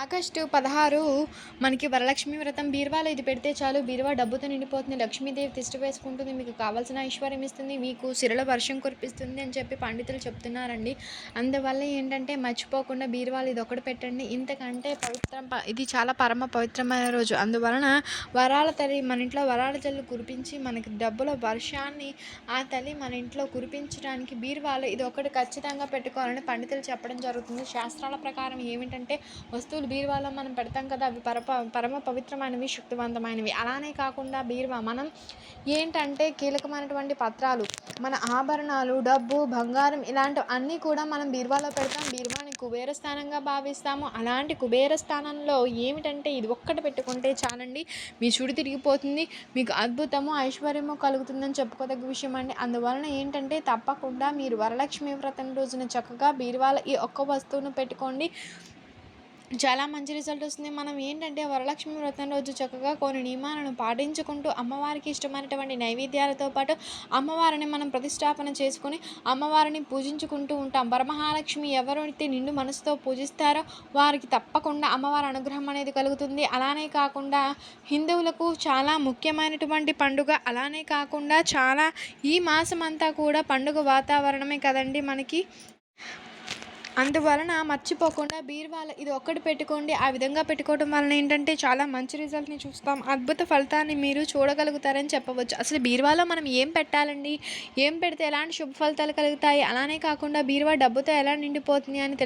August 16 మనకి వరలక్ష్మి వ్రతం. బీరువాలో ఇది పెడితే చాలు, బీరువా డబ్బుతో నిండిపోతుంది. లక్ష్మీదేవి తిష్ట వేసుకుంటుంది. మీకు కావాల్సిన ఐశ్వర్యం ఇస్తుంది. మీకు సిరల వర్షం కురిపిస్తుంది అని చెప్పి పండితులు చెప్తున్నారండి. అందువల్ల ఏంటంటే మర్చిపోకుండా బీరువాలో ఇదొకటి పెట్టండి. ఇంతకంటే ఇది చాలా పరమ పవిత్రమైన రోజు. అందువలన వరాల తల్లి మన ఇంట్లో వరాల జల్లు కురిపించి మనకి డబ్బుల వర్షాన్ని ఆ తల్లి మన ఇంట్లో కురిపించడానికి బీరువాలో ఇది ఒకటి ఖచ్చితంగా పెట్టుకోవాలని పండితులు చెప్పడం జరుగుతుంది. శాస్త్రాల ప్రకారం ఏమిటంటే, వస్తువులు బీరువాలో మనం పెడతాం కదా, అవి పరమ పవిత్రమైనవి, శక్తివంతమైనవి. అలానే కాకుండా బీరువా మనం ఏంటంటే కీలకమైనటువంటి పత్రాలు, మన ఆభరణాలు, డబ్బు, బంగారం ఇలాంటివి అన్నీ కూడా మనం బీరువాలో పెడతాం. బీరువాని కుబేర స్థానంగా భావిస్తాము. అలాంటి కుబేర స్థానంలో ఏమిటంటే ఇది ఒక్కటి పెట్టుకుంటే చాలండి, మీ చుడి తిరిగిపోతుంది, మీకు అద్భుతము ఐశ్వర్యము కలుగుతుందని చెప్పుకోదగ్గ విషయం అండి. అందువలన ఏంటంటే తప్పకుండా మీరు వరలక్ష్మి వ్రతం రోజున చక్కగా బీరువాలో ఈ ఒక్క వస్తువును పెట్టుకోండి. చాలా మంచి రిజల్ట్ వస్తుంది. మనం ఏంటంటే వరలక్ష్మి వ్రతం రోజు చక్కగా కొన్ని నియమాలను పాటించుకుంటూ అమ్మవారికి ఇష్టమైనటువంటి నైవేద్యాలతో పాటు అమ్మవారిని మనం ప్రతిష్టాపన చేసుకొని అమ్మవారిని పూజించుకుంటూ ఉంటాం. వరమహాలక్ష్మి ఎవరైతే నిండు మనసుతో పూజిస్తారో వారికి తప్పకుండా అమ్మవారి అనుగ్రహం అనేది కలుగుతుంది. అలానే కాకుండా హిందువులకు చాలా ముఖ్యమైనటువంటి పండుగ. అలానే కాకుండా చాలా ఈ మాసం అంతా కూడా పండుగ వాతావరణమే కదండి మనకి. అందువలన మర్చిపోకుండా బీరువాలో ఇది ఒక్కటి పెట్టుకోండి. ఆ విధంగా పెట్టుకోవడం వలన ఏంటంటే చాలా మంచి రిజల్ట్ని చూస్తాం. అద్భుత ఫలితాన్ని మీరు చూడగలుగుతారని చెప్పవచ్చు. అసలు బీరువాలో మనం ఏం పెట్టాలండి, ఏం పెడితే ఎలాంటి శుభ ఫలితాలు కలుగుతాయి, అలానే కాకుండా బీరువా డబ్బుతో ఎలా నిండిపోతుంది అని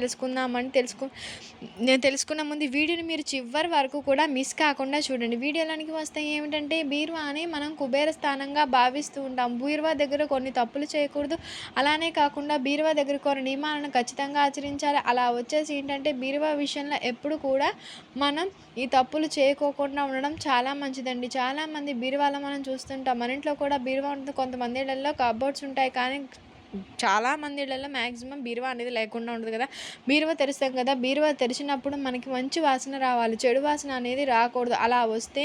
నేను తెలుసుకున్న ముందు వీడియోని మీరు చివరి వరకు కూడా మిస్ కాకుండా చూడండి. వీడియోలోనికి వస్తే ఏమిటంటే బీరువాని మనం కుబేర స్థానంగా భావిస్తూ ఉంటాం. బీరువా దగ్గర కొన్ని తప్పులు చేయకూడదు. అలానే కాకుండా బీరువా దగ్గర కొన్ని నియమాలను ఖచ్చితంగా ఆచరించాలి. అలా వచ్చేసి ఏంటంటే బీరువా విషయంలో ఎప్పుడు కూడా మనం ఈ తప్పులు చేయకోకుండా ఉండడం చాలా మంచిదండి. చాలామంది బీరువాలో మనం చూస్తుంటాం. మన ఇంట్లో కూడా బీరువా ఉంటుంది. కొంతమంది ఇళ్ళల్లో కబోర్డ్స్ ఉంటాయి, కానీ చాలా మంది ఇళ్ళల్లో మ్యాక్సిమం బీరువా అనేది లేకుండా ఉంటుంది కదా. బీరువా తెరుస్తాం కదా, బీరువా తెరిచినప్పుడు మనకి మంచి వాసన రావాలి, చెడు వాసన అనేది రాకూడదు. అలా వస్తే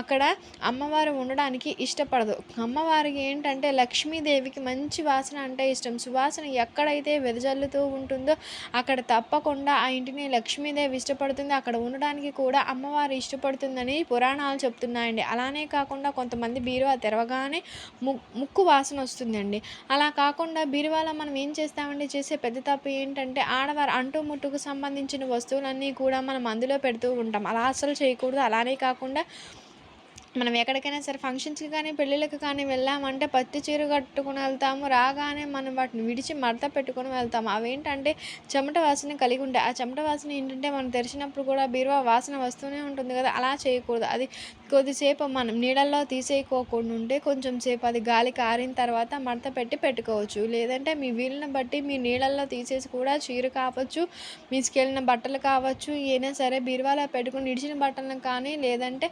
అక్కడ అమ్మవారు ఉండడానికి ఇష్టపడదు. అమ్మవారికి ఏంటంటే లక్ష్మీదేవికి మంచి వాసన అంటే ఇష్టం. సువాసన ఎక్కడైతే వెదజల్లుతూ ఉంటుందో అక్కడ తప్పకుండా ఆ ఇంటిని లక్ష్మీదేవి ఇష్టపడుతుంది. అక్కడ ఉండడానికి కూడా అమ్మవారు ఇష్టపడుతుందని పురాణాలు చెప్తున్నాయండి. అలానే కాకుండా కొంతమంది బీరువా తెరవగానే ముక్కు వాసన వస్తుందండి. అలా కాకుండా బీరువాలో మనం ఏం చేస్తామండి, చేసే పెద్ద తప్పు ఏంటంటే ఆడవారు అంటూ ముట్టుకు సంబంధించిన వస్తువులన్నీ కూడా మనం అందులో పెడుతూ ఉంటాం. అలా అసలు చేయకూడదు. అలానే కాకుండా మనం ఎక్కడికైనా సరే ఫంక్షన్స్కి కానీ పెళ్ళిళ్ళకి కానీ వెళ్ళామంటే పత్తి చీర కట్టుకుని వెళ్తాము. రాగానే మనం వాటిని విడిచి మడత పెట్టుకొని వెళ్తాము. అవేంటంటే చెమట వాసన కలిగి ఉంటాయి. ఆ చెమట వాసన ఏంటంటే మనం తెరిచినప్పుడు కూడా బీరువా వాసన వస్తూనే ఉంటుంది కదా. అలా చేయకూడదు. అది కొద్దిసేపు మనం నీళ్ళల్లో తీసేయకోకుండా ఉంటే కొంచెం సేపు అది గాలికి ఆరిన తర్వాత మడత పెట్టుకోవచ్చు. లేదంటే మీ వీలుని బట్టి మీ నీళ్ళల్లో తీసేసి కూడా చీర కావచ్చు, మీసుకెళ్ళిన బట్టలు కావచ్చు, ఏదైనా సరే బీరువాలో పెట్టుకుని ఇడిచిన బట్టలను కానీ లేదంటే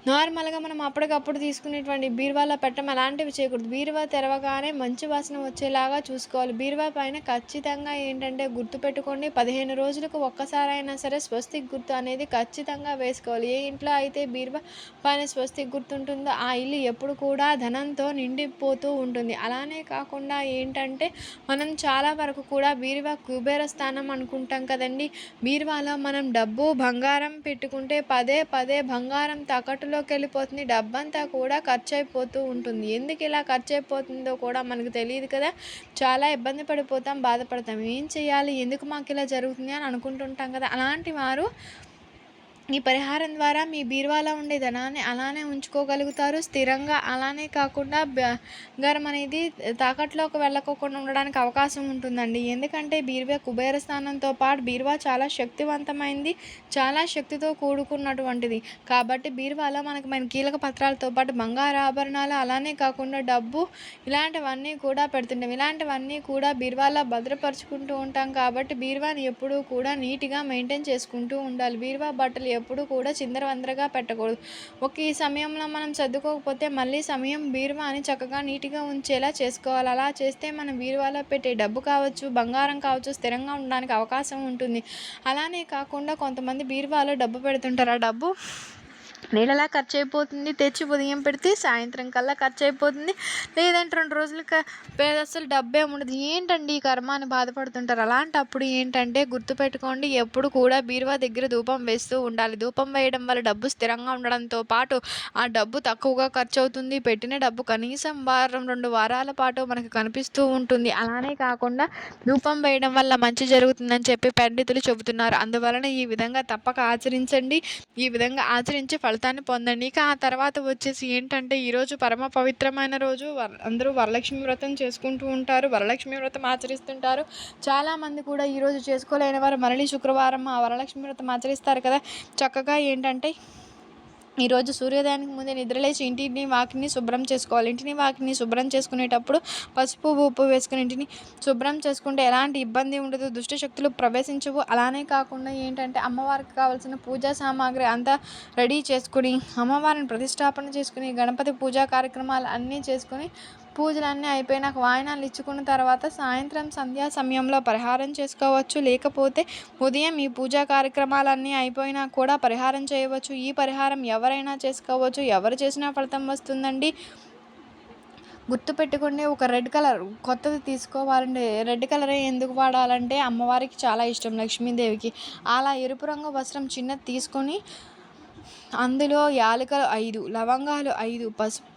నార్మల్గా మనం అప్పటికప్పుడు తీసుకునేటువంటి బీరువాలో పెట్టడం అలాంటివి చేయకూడదు. బీరువా తెరవగానే మంచి వాసన వచ్చేలాగా చూసుకోవాలి. బీరువా పైన ఖచ్చితంగా ఏంటంటే గుర్తుపెట్టుకోండి, 15 రోజులకు ఒక్కసారైనా సరే స్వస్తిక్ గుర్తు అనేది ఖచ్చితంగా వేసుకోవాలి. ఏ ఇంట్లో అయితే బీరువా పైన స్వస్తిక్ గుర్తు ఉంటుందో ఆ ఇల్లు ఎప్పుడు కూడా ధనంతో నిండిపోతూ ఉంటుంది. అలానే కాకుండా ఏంటంటే మనం చాలా వరకు కూడా బీరువా కుబేర స్థానం అనుకుంటాం కదండి. బీరువాలో మనం డబ్బు బంగారం పెట్టుకుంటే పదే పదే బంగారం తాకట్టులోకి వెళ్ళిపోతుంది. డబ్బంతా కూడా ఖర్చు అయిపోతూ ఉంటుంది. ఎందుకు ఇలా ఖర్చు అయిపోతుందో కూడా మనకు తెలియదు కదా. చాలా ఇబ్బంది పడిపోతాం, బాధపడతాం. ఏం చేయాలి, ఎందుకు మాకు ఇలా జరుగుతుంది అని అనుకుంటుంటాం కదా. అలాంటి వారు ఈ పరిహారం ద్వారా మీ బీరువాలో ఉండే ధనాన్ని అలానే ఉంచుకోగలుగుతారు స్థిరంగా. అలానే కాకుండా బంగారం అనేది తాకట్లోకి వెళ్ళకోకుండా ఉండడానికి అవకాశం ఉంటుందండి. ఎందుకంటే బీరువా కుబేర స్థానంతో పాటు బీరువా చాలా శక్తివంతమైంది, చాలా శక్తితో కూడుకున్నటువంటిది. కాబట్టి బీరువాలో మన కీలక పత్రాలతో పాటు బంగారు ఆభరణాలు అలానే కాకుండా డబ్బు ఇలాంటివన్నీ కూడా పెడుతుంటాం. ఇలాంటివన్నీ కూడా బీరువాలో భద్రపరుచుకుంటూ ఉంటాం. కాబట్టి బీరువాని ఎప్పుడూ కూడా నీట్గా మెయింటైన్ చేసుకుంటూ ఉండాలి. బీరువా బట్టలు ఎప్పుడు కూడా చిందరవందరగా పెట్టకూడదు. ఈ సమయంలో మనం సర్దుకోకపోతే మళ్ళీ సమయం బీరువాని చక్కగా నీట్గా ఉంచేలా చేసుకోవాలి. అలా చేస్తే మనం బీరువాలో పెట్టే డబ్బు కావచ్చు, బంగారం కావచ్చు స్థిరంగా ఉండడానికి అవకాశం ఉంటుంది. అలానే కాకుండా కొంతమంది బీరువాలో డబ్బు పెడుతుంటారు. ఆ డబ్బు నీళ్ళలా ఖర్చు అయిపోతుంది. తెచ్చి ఉదయం పెడితే సాయంత్రం కల్లా ఖర్చు అయిపోతుంది. లేదంటే 2 రోజులకి అసలు డబ్బేముండదు. ఏంటండి ఈ కర్మ అని బాధపడుతుంటారు. అలాంటప్పుడు ఏంటంటే గుర్తుపెట్టుకోండి, ఎప్పుడు కూడా బీరువా దగ్గర ధూపం వేస్తూ ఉండాలి. ధూపం వేయడం వల్ల డబ్బు స్థిరంగా ఉండడంతో పాటు ఆ డబ్బు తక్కువగా ఖర్చు అవుతుంది. పెట్టిన డబ్బు కనీసం వారం 2 వారాల పాటు మనకు కనిపిస్తూ ఉంటుంది. అలానే కాకుండా ధూపం వేయడం వల్ల మంచి జరుగుతుందని చెప్పి పండితులు చెబుతున్నారు. అందువలన ఈ విధంగా తప్పక ఆచరించండి. ఈ విధంగా ఆచరించి ఫలితాన్ని పొందండి. ఇక ఆ తర్వాత వచ్చేసి ఏంటంటే, ఈరోజు పరమ పవిత్రమైన రోజు. అందరూ వరలక్ష్మి వ్రతం చేసుకుంటూ ఉంటారు. వరలక్ష్మి వ్రతం ఆచరిస్తుంటారు. చాలామంది కూడా ఈరోజు చేసుకోలేని వారు మరలి శుక్రవారం ఆ వరలక్ష్మి వ్రతం ఆచరిస్తారు కదా. చక్కగా ఏంటంటే, ఈరోజు సూర్యోదయానికి ముందే నిద్రలేచి ఇంటిని వాకిలిని శుభ్రం చేసుకోవాలి. ఇంటిని వాకిలిని శుభ్రం చేసుకునేటప్పుడు పసుపు ఉప్పు వేసుకుని ఇంటిని శుభ్రం చేసుకుంటే ఎలాంటి ఇబ్బంది ఉండదు. దుష్ట శక్తులు ప్రవేశించవు. అలానే కాకుండా ఏంటంటే, అమ్మవారికి కావాల్సిన పూజా సామాగ్రి అంతా రెడీ చేసుకుని అమ్మవారిని ప్రతిష్టాపన చేసుకుని గణపతి పూజా కార్యక్రమాలు అన్నీ చేసుకుని పూజలన్నీ అయిపోయినాక వాయినాలు ఇచ్చుకున్న తర్వాత సాయంత్రం సంధ్యా సమయంలో పరిహారం చేసుకోవచ్చు. లేకపోతే ఉదయం ఈ పూజా కార్యక్రమాలన్నీ అయిపోయినా కూడా పరిహారం చేయవచ్చు. ఈ పరిహారం ఎవరైనా చేసుకోవచ్చు. ఎవరు చేసినా ఫలితం వస్తుందండి. గుర్తుపెట్టుకోండి, ఒక రెడ్ కలర్ కొత్తది తీసుకోవాలండి. రెడ్ కలరే ఎందుకు వాడాలంటే అమ్మవారికి చాలా ఇష్టం, లక్ష్మీదేవికి. అలా ఎరుపు రంగు వస్త్రం చిన్నది తీసుకొని అందులో యాలకులు 5, లవంగాలు 5,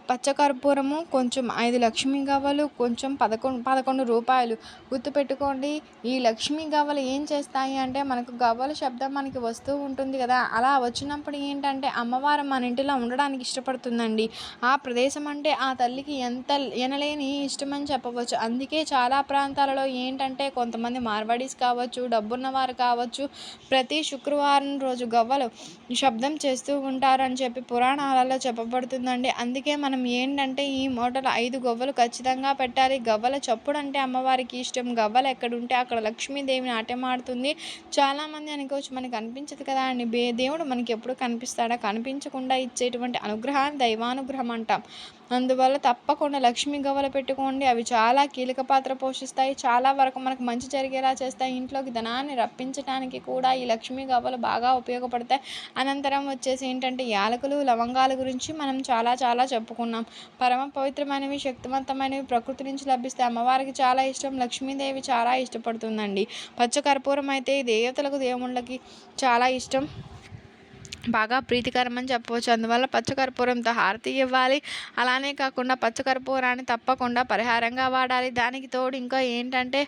పచ్చకర్పూరము కొంచెం, 5 లక్ష్మీ గవ్వలు కొంచెం, 11 రూపాయలు. గుర్తుపెట్టుకోండి, ఈ లక్ష్మీ గవ్వలు ఏం చేస్తాయి అంటే, మనకు గవ్వల శబ్దం మనకి వస్తూ ఉంటుంది కదా. అలా వచ్చినప్పుడు ఏంటంటే అమ్మవారు మన ఇంటిలో ఉండడానికి ఇష్టపడుతుందండి. ఆ ప్రదేశం అంటే ఆ తల్లికి ఎంత ఎనలేని ఇష్టమని చెప్పవచ్చు. అందుకే చాలా ప్రాంతాలలో ఏంటంటే కొంతమంది మార్వాడీస్ కావచ్చు, డబ్బున్నవారు కావచ్చు, ప్రతి శుక్రవారం రోజు గవ్వలు శబ్దం చేస్తూ ఉంటారని చెప్పి పురాణాలలో చెప్పబడుతుందండి. అందుకే మనం ఏంటంటే ఈ మూటలో 5 గవ్వలు ఖచ్చితంగా పెట్టాలి. గవ్వల చప్పుడు అంటే అమ్మవారికి ఇష్టం. గవ్వలు ఎక్కడుంటే అక్కడ లక్ష్మీదేవి నాట్యమాడుతుంది. చాలామంది అనుకోవచ్చు, మనకు కనిపించదు కదా అని. దేవుడు మనకి ఎప్పుడు కనిపిస్తాడా? కనిపించకుండా ఇచ్చేటువంటి అనుగ్రహాన్ని దైవానుగ్రహం అంటాం. అందువల్ల తప్పకుండా లక్ష్మీ గవ్వలు పెట్టుకోండి. అవి చాలా కీలక పాత్ర పోషిస్తాయి. చాలా వరకు మనకు మంచి జరిగేలా చేస్తాయి. ఇంట్లోకి ధనాన్ని రప్పించడానికి కూడా ఈ లక్ష్మీ గవ్వలు బాగా ఉపయోగపడతాయి. అనంతరం వచ్చేసి ఏంటంటే, యాలకులు లవంగాల గురించి మనం చాలా చెప్పుకున్నాం. పరమ పవిత్రమైనవి, శక్తివంతమైనవి, ప్రకృతి నుంచి లభిస్తాయి. అమ్మవారికి చాలా ఇష్టం. లక్ష్మీదేవి చాలా ఇష్టపడుతుందండి. పచ్చకర్పూరం అయితే దేవతలకు దేవుళ్ళకి చాలా ఇష్టం, బాగా ప్రీతికరం అని చెప్పవచ్చు. అందువల్ల పచ్చకర్పూరంతో హారతి ఇవ్వాలి. అలానే కాకుండా పచ్చకర్పూరాన్ని తప్పకుండా పరిహారంగా వాడాలి. దానికి తోడు ఇంకా ఏంటంటే,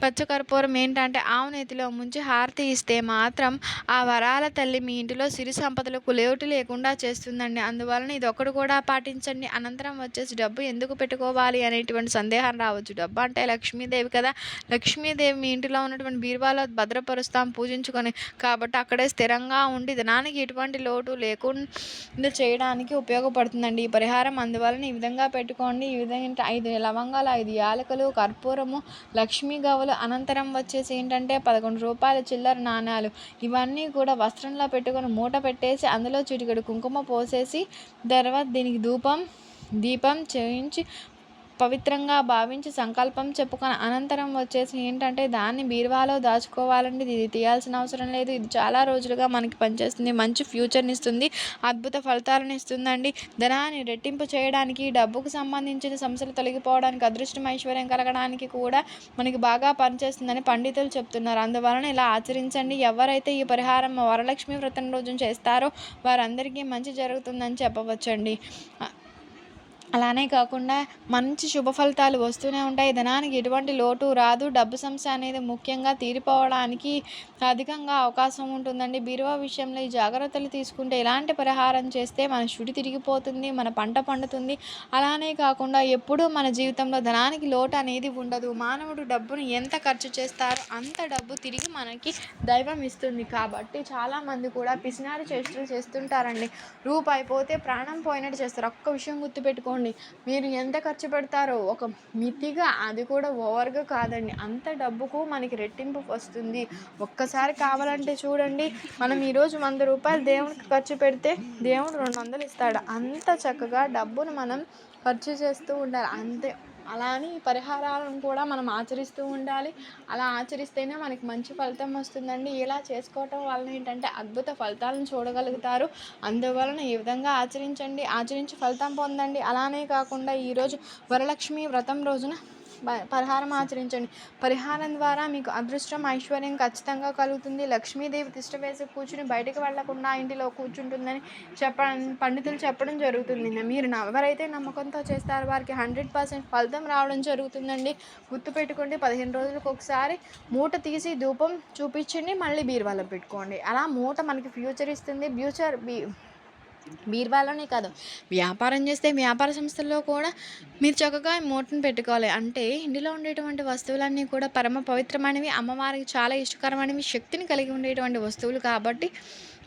పచ్చకర్పూరం ఏంటంటే ఆవు నేతిలో ముంచి హారతి ఇస్తే మాత్రం ఆ వరాల తల్లి మీ ఇంటిలో సిరి సంపదలకు లోటు లేకుండా చేస్తుందండి. అందువలన ఇది ఒకటి కూడా పాటించండి. అనంతరం వచ్చేసి డబ్బు ఎందుకు పెట్టుకోవాలి అనేటువంటి సందేహం రావచ్చు. డబ్బు అంటే లక్ష్మీదేవి కదా. లక్ష్మీదేవి మీ ఇంటిలో ఉన్నటువంటి బీరువాలో భద్రపరుస్తాం పూజించుకొని. కాబట్టి అక్కడే స్థిరంగా ఉండి ధనానికి ఎటువంటి లోటు లేకుండా చేయడానికి ఉపయోగపడుతుందండి ఈ పరిహారం. అందువలన ఈ విధంగా పెట్టుకోండి. ఈ విధంగా 5 లవంగాలు, 5 యాలకులు, కర్పూరము, లక్ష్మీ గవ్వలు, అనంతరం వచ్చేసి ఏంటంటే 11 రూపాయల చిల్లర నాణాలు, ఇవన్నీ కూడా వస్త్రంలో పెట్టుకొని మూట పెట్టేసి అందులో చిటికెడు కుంకుమ పోసేసి తర్వాత దీనికి దీపం చేయించి పవిత్రంగా భావించి సంకల్పం చెప్పుకొని అనంతరం వచ్చేసి ఏంటంటే దాన్ని బీరువాలో దాచుకోవాలండి. ఇది తీయాల్సిన అవసరం లేదు. ఇది చాలా రోజులుగా మనకి పనిచేస్తుంది. మంచి ఫ్యూచర్ని ఇస్తుంది. అద్భుత ఫలితాలను ఇస్తుందండి. ధనాన్ని రెట్టింపు చేయడానికి, డబ్బుకు సంబంధించిన సమస్యలు తొలగిపోవడానికి, అదృష్టం ఐశ్వర్యం కలగడానికి కూడా మనకి బాగా పనిచేస్తుందని పండితులు చెప్తున్నారు. అందువలన ఇలా ఆచరించండి. ఎవరైతే ఈ పరిహారం వరలక్ష్మి వ్రతం రోజున చేస్తారో వారందరికీ మంచి జరుగుతుందని చెప్పవచ్చండి. అలానే కాకుండా మంచి శుభ ఫలితాలు వస్తూనే ఉంటాయి. ధనానికి ఎటువంటి లోటు రాదు. డబ్బు సమస్య అనేది ముఖ్యంగా తీరిపోవడానికి అధికంగా అవకాశం ఉంటుందండి. బీరువా విషయంలో ఈ జాగ్రత్తలు తీసుకుంటే ఎలాంటి పరిహారం చేస్తే మన శుడి తిరిగిపోతుంది, మన పంట పండుతుంది. అలానే కాకుండా ఎప్పుడూ మన జీవితంలో ధనానికి లోటు అనేది ఉండదు. మానవుడు డబ్బును ఎంత ఖర్చు చేస్తారో అంత డబ్బు తిరిగి మనకి దైవం ఇస్తుంది. కాబట్టి చాలామంది కూడా పిసినారి చేష్టలు చేస్తుంటారండి. రూపాయి పోతే ప్రాణం పోయినట్టు చేస్తారు. ఒక్క విషయం గుర్తుపెట్టుకోండి, మీరు ఎంత ఖర్చు పెడతారో ఒక మితిగా, అది కూడా ఓవర్గా కాదండి, అంత డబ్బుకు మనకి రెట్టింపు వస్తుంది. ఒక్కసారి కావాలంటే చూడండి, మనం ఈరోజు 100 రూపాయలు దేవునికి ఖర్చు పెడితే దేవుడు 200 ఇస్తాడు. అంత చక్కగా డబ్బును మనం ఖర్చు చేస్తూ ఉండాలి. అంతే అలా అని ఈ పరిహారాలను కూడా మనం ఆచరిస్తూ ఉండాలి. అలా ఆచరిస్తేనే మనకి మంచి ఫలితం వస్తుందండి. ఇలా చేసుకోవటం వలన ఏంటంటే అద్భుత ఫలితాలను చూడగలుగుతారు. అందువలన ఈ విధంగా ఆచరించి ఫలితం పొందండి. అలానే కాకుండా ఈరోజు వరలక్ష్మి వ్రతం రోజున పరిహారం ఆచరించండి. పరిహారం ద్వారా మీకు అదృష్టం, ఐశ్వర్యం ఖచ్చితంగా కలుగుతుంది. లక్ష్మీదేవి తిష్ట వేసి కూర్చుని బయటకు వెళ్లకుండా ఇంటిలో కూర్చుంటుందని పండితులు చెప్పడం జరుగుతుంది. మీరు ఎవరైతే నమ్మకంతో చేస్తారో వారికి 100% ఫలితం రావడం జరుగుతుందండి. గుర్తుపెట్టుకోండి, 15 రోజులకు ఒకసారి మూట తీసి ధూపం చూపించండి, మళ్ళీ బీరువాలో పెట్టుకోండి. అలా మూట మనకి ఫ్యూచర్ ఇస్తుంది. బీరువాలోనే కాదు, వ్యాపారం చేస్తే వ్యాపార సంస్థల్లో కూడా మీరు చక్కగా మూటను పెట్టుకోవాలి. అంటే ఇందులో ఉండేటువంటి వస్తువులన్నీ కూడా పరమ పవిత్రమైనవి, అమ్మవారికి చాలా ఇష్టకరమైనవి, శక్తిని కలిగి ఉండేటువంటి వస్తువులు కాబట్టి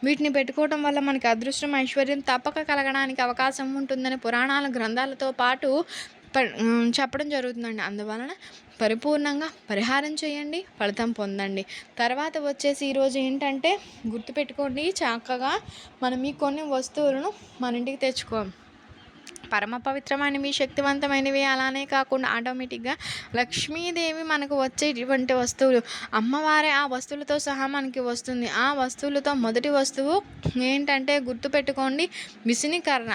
వీటిని పెట్టుకోవడం వల్ల మనకి అదృష్టం, ఐశ్వర్యం తప్పక కలగడానికి అవకాశం ఉంటుందని పురాణాల గ్రంథాలతో పాటు చెప్పడం జరుగుతుందండి. అందువలన పరిపూర్ణంగా పరిహారం చేయండి, ఫలితం పొందండి. తర్వాత వచ్చేసి ఈరోజు ఏంటంటే గుర్తుపెట్టుకోండి, చక్కగా మనం ఈ కొన్ని వస్తువులను మన ఇంటికి తెచ్చుకోం. పరమ పవిత్రమైనవి, శక్తివంతమైనవి, అలానే కాకుండా ఆటోమేటిక్గా లక్ష్మీదేవి మనకు వచ్చేటువంటి వస్తువులు, అమ్మవారే ఆ వస్తువులతో సహా మనకి వస్తుంది. ఆ వస్తువులతో మొదటి వస్తువు ఏంటంటే గుర్తుపెట్టుకోండి, విసినికర్ర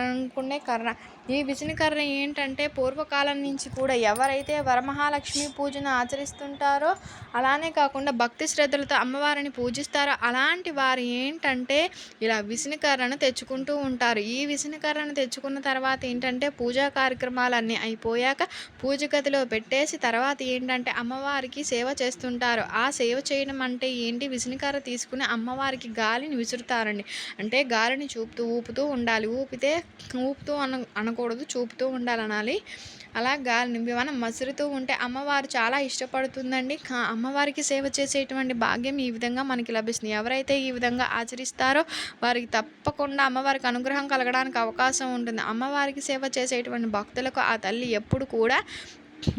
అనుకునే కర్ర. ఈ విసినికర్ర ఏంటంటే పూర్వకాలం నుంచి కూడా ఎవరైతే వరమహాలక్ష్మి పూజను ఆచరిస్తుంటారో, అలానే కాకుండా భక్తి శ్రద్ధలతో అమ్మవారిని పూజిస్తారో అలాంటి వారు ఏంటంటే ఇలా విసినికర్రను తెచ్చుకుంటూ ఉంటారు. ఈ విసినికర్రను తెచ్చుకున్న తర్వాత ఏంటంటే పూజా కార్యక్రమాలన్నీ అయిపోయాక పూజ గదిలో పెట్టేసి తర్వాత ఏంటంటే అమ్మవారికి సేవ చేస్తుంటారు. ఆ సేవ చేయడం అంటే ఏంటి, విసినికర్ర తీసుకుని అమ్మవారికి గాలిని విసురుతారండి. అంటే గాలిని ఊపుతూ ఉండాలి. ఊపుతూ అనకూడదు, చూపుతూ ఉండాలనాలి. అలా గాలిని మనం మసురుతూ ఉంటే అమ్మవారు చాలా ఇష్టపడుతుందండి. అమ్మవారికి సేవ చేసేటువంటి భాగ్యం ఈ విధంగా మనకి లభిస్తుంది. ఎవరైతే ఈ విధంగా ఆచరిస్తారో వారికి తప్పకుండా అమ్మవారికి అనుగ్రహం కలగడానికి అవకాశం ఉంటుంది. అమ్మవారికి సేవ చేసేటువంటి భక్తులకు ఆ తల్లి ఎప్పుడు కూడా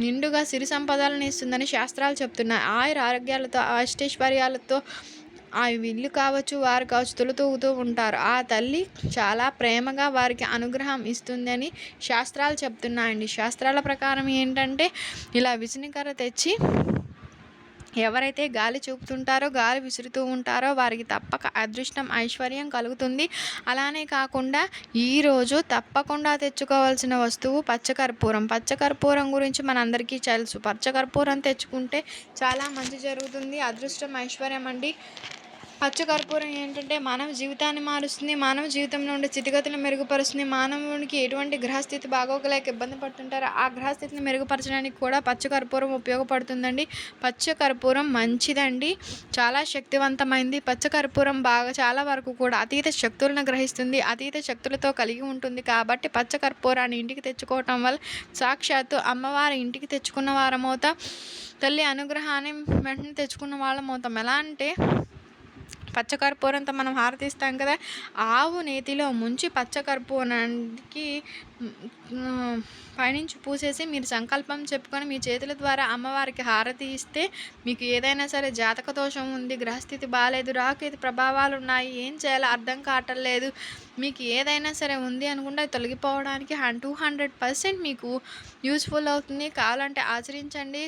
నిండుగా సిరి సంపదలను ఇస్తుందని శాస్త్రాలు చెప్తున్నాయి. ఆరోగ్యాలతో, అష్టైశ్వర్యాలతో ఆ ఇల్లు కావచ్చు, వారు కావచ్చు తొలుతూగుతూ ఉంటారు. ఆ తల్లి చాలా ప్రేమగా వారికి అనుగ్రహం ఇస్తుందని శాస్త్రాలు చెప్తున్నాయండి. శాస్త్రాల ప్రకారం ఏంటంటే ఇలా విసినికర్ర తెచ్చి ఎవరైతే గాలి చూపుతుంటారో, గాలి విసురుతూ ఉంటారో వారికి తప్పక అదృష్టం, ఐశ్వర్యం కలుగుతుంది. అలానే కాకుండా ఈరోజు తప్పకుండా తెచ్చుకోవాల్సిన వస్తువు పచ్చకర్పూరం గురించి మనందరికీ తెలుసు. పచ్చకర్పూరం తెచ్చుకుంటే చాలా మంచి జరుగుతుంది, అదృష్టం, ఐశ్వర్యం అండి. పచ్చకర్పూరం ఏంటంటే మానవ జీవితాన్ని మారుస్తుంది, మానవ జీవితంలో ఉండే స్థితిగతులను మెరుగుపరుస్తుంది. మానవునికి ఎటువంటి గ్రహస్థితి బాగోగలేక ఇబ్బంది పడుతుంటారో ఆ గ్రహస్థితిని మెరుగుపరచడానికి కూడా పచ్చకర్పూరం ఉపయోగపడుతుందండి. పచ్చకర్పూరం మంచిదండి, చాలా శక్తివంతమైంది. పచ్చకర్పూరం చాలా వరకు కూడా అతీత శక్తులను గ్రహిస్తుంది, అతీత శక్తులతో కలిగి ఉంటుంది. కాబట్టి పచ్చకర్పూరాన్ని ఇంటికి తెచ్చుకోవటం వల్ల సాక్షాత్తు అమ్మవారి ఇంటికి తెచ్చుకున్న వారమవుతాం, తల్లి అనుగ్రహాన్ని వెంటనే తెచ్చుకున్న వాళ్ళమవుతాం. ఎలా అంటే పచ్చకర్పూరంతో మనం హారతిస్తాం కదా, ఆవు నేతిలో ముంచి పచ్చకర్పూరానికి పైనుంచి పూసేసి మీరు సంకల్పం చెప్పుకొని మీ చేతుల ద్వారా అమ్మవారికి హారతి ఇస్తే మీకు ఏదైనా సరే జాతక దోషం ఉంది, గ్రహస్థితి బాగాలేదు, రాకేతు ప్రభావాలు ఉన్నాయి, ఏం చేయాలో అర్థం కావట్లేదు, మీకు ఏదైనా సరే ఉంది అనుకుంటే తొలగిపోవడానికి 200% మీకు యూస్ఫుల్ అవుతుంది. కావాలంటే ఆచరించండి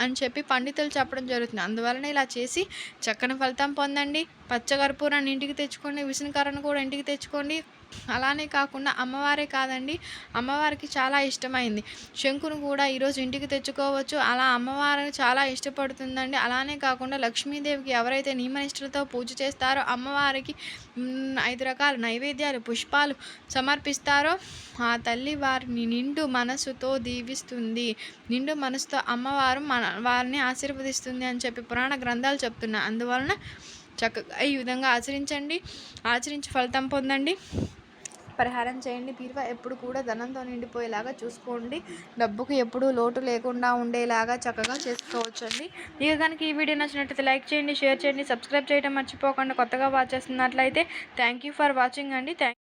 అని చెప్పి పండితులు చెప్పడం జరుగుతుంది. అందువలన ఇలా చేసి చక్కని ఫలితం పొందండి. పచ్చకర్పూరాన్ని ఇంటికి తెచ్చుకోండి, విసినికర్రను కూడా ఇంటికి తెచ్చుకోండి. అలానే కాకుండా అమ్మవారే కాదండి, అమ్మవారికి చాలా ఇష్టమైంది శంకును కూడా ఈరోజు ఇంటికి తెచ్చుకోవచ్చు. అలా అమ్మవారికి చాలా ఇష్టపడుతుందండి. అలానే కాకుండా లక్ష్మీదేవికి ఎవరైతే నియమనిష్టలతో పూజ చేస్తారో అమ్మవారికి 5 రకాల నైవేద్యాలు, పుష్పాలు సమర్పిస్తారో ఆ తల్లి వారిని నిండు మనసుతో దీవిస్తుంది. నిండు మనసుతో అమ్మవారు వారిని ఆశీర్వదిస్తుంది అని చెప్పి పురాణ గ్రంథాలు చెప్తున్నాయి. అందువలన చక్కగా ఈ విధంగా ఆచరించి ఫలితం పొందండి, పరిహారం చేయండి. బీరువా ఎప్పుడు కూడా ధనంతో నిండిపోయేలాగా చూసుకోండి, డబ్బుకు ఎప్పుడూ లోటు లేకుండా ఉండేలాగా చక్కగా చేసుకోవచ్చండి. మీకు కనుక ఈ వీడియో నచ్చినట్లయితే లైక్ చేయండి, షేర్ చేయండి, సబ్స్క్రైబ్ చేయడం మర్చిపోకుండా. కొత్తగా వాచ్ చేస్తున్నట్లయితే థ్యాంక్ యూ ఫర్ వాచింగ్ అండి.